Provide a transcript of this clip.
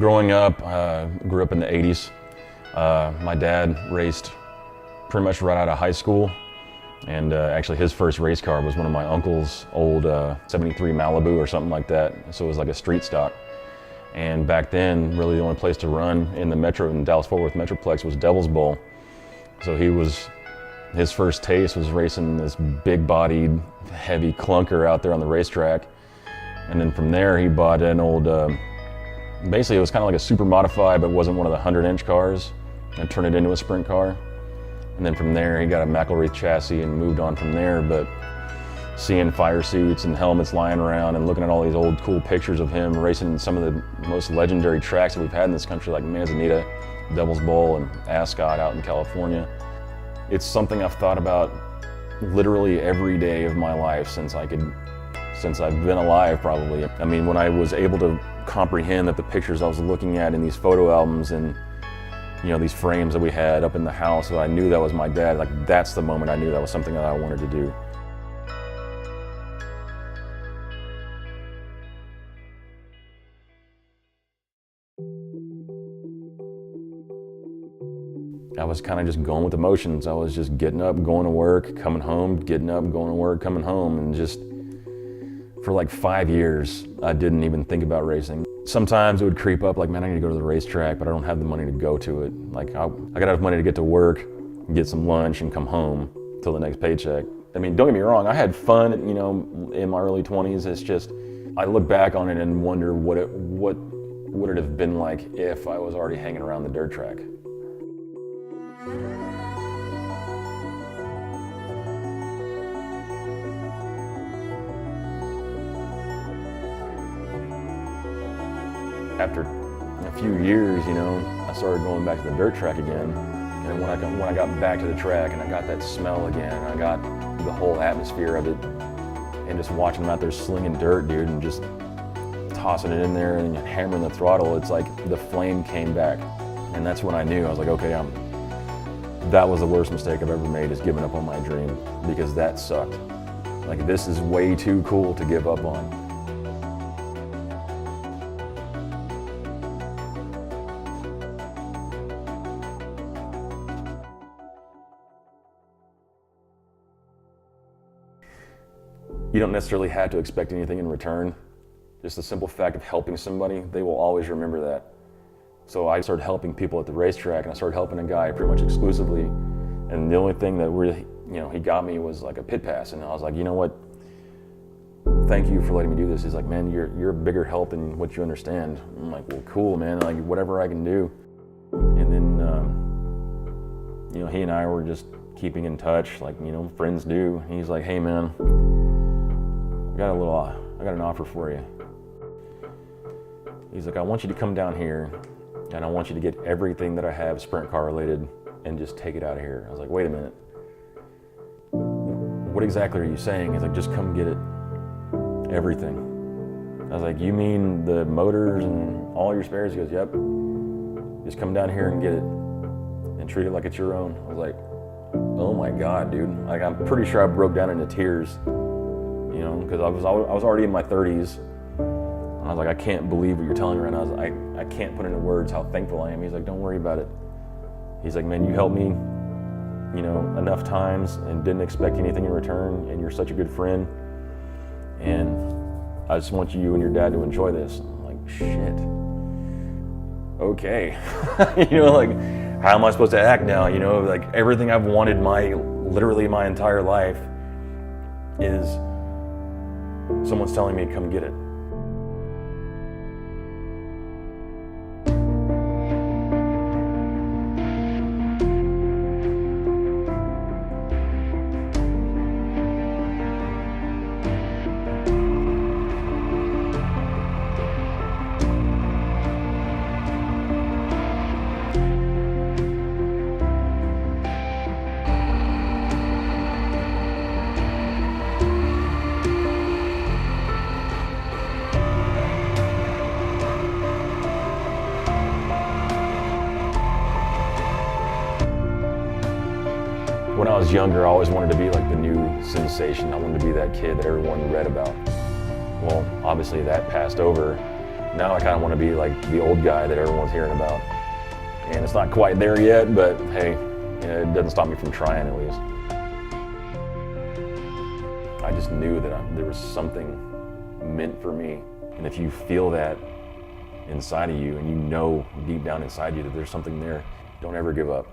Growing up, grew up in the 80s. My dad raced pretty much right out of high school. And actually his first race car was one of my uncle's old 73 Malibu or something like that. So it was like a street stock. And back then, really the only place to run in the Dallas-Fort Worth Metroplex was Devil's Bowl. So his first taste was racing this big-bodied, heavy clunker out there on the racetrack. And then from there, he bought an old, basically it was kind of like a super modified, but it wasn't one of the 100-inch cars, and turned it into a sprint car. And then from there, he got a McElreath chassis and moved on from there. But seeing fire suits and helmets lying around and looking at all these old cool pictures of him racing some of the most legendary tracks that we've had in this country, like Manzanita, Devil's Bowl, and Ascot out in California. It's something I've thought about literally every day of my life since I've been alive, probably. I mean, when I was able to comprehend that the pictures I was looking at in these photo albums and these frames that we had up in the house, that I knew that was my dad, like that's the moment I knew that was something that I wanted to do. I was kind of just going with emotions. I was just getting up, going to work, coming home, getting up, going to work, coming home, and just for like 5 years, I didn't even think about racing. Sometimes it would creep up like, man, I need to go to the racetrack, but I don't have the money to go to it. Like, I gotta have money to get to work, get some lunch, and come home till the next paycheck. I mean, don't get me wrong, I had fun, in my early 20s. It's just, I look back on it and wonder what would it have been like if I was already hanging around the dirt track. After a few years, I started going back to the dirt track again. And when I got back to the track and I got that smell again, and I got the whole atmosphere of it, and just watching them out there slinging dirt, dude, and just tossing it in there and hammering the throttle, it's like the flame came back. And that's when I knew, I was like, okay, that was the worst mistake I've ever made, is giving up on my dream, because that sucked. Like, this is way too cool to give up on. You don't necessarily have to expect anything in return. Just the simple fact of helping somebody, they will always remember that. So I started helping people at the racetrack, and I started helping a guy pretty much exclusively. And the only thing that really, he got me was like a pit pass. And I was like, you know what? Thank you for letting me do this. He's like, man, you're a bigger help than what you understand. I'm like, well, cool, man. Like, whatever I can do. And then, he and I were just keeping in touch, like, friends do. He's like, hey, man, I got an offer for you. He's like, I want you to come down here, and I want you to get everything that I have sprint car related and just take it out of here. I was like, wait a minute. What exactly are you saying? He's like, just come get it. Everything. I was like, you mean the motors and all your spares? He goes, yep. Just come down here and get it and treat it like it's your own. I was like, oh my God, dude. Like, I'm pretty sure I broke down into tears, because I was already in my 30s. And I was like, I can't believe what you're telling me right now. I can't put into words how thankful I am. He's like, don't worry about it. He's like, man, you helped me, enough times and didn't expect anything in return, and you're such a good friend. And I just want you and your dad to enjoy this. I'm like, shit. Okay. Like, how am I supposed to act now? Like, everything I've wanted literally my entire life is someone's telling me to come get it. When I was younger, I always wanted to be like the new sensation. I wanted to be that kid that everyone read about. Well, obviously that passed over Now I kind of want to be like the old guy that everyone's hearing about. And it's not quite there yet, but hey, it doesn't stop me from trying at least. I just knew that there was something meant for me. And if you feel that inside of you and you know deep down inside you that there's something there, don't ever give up.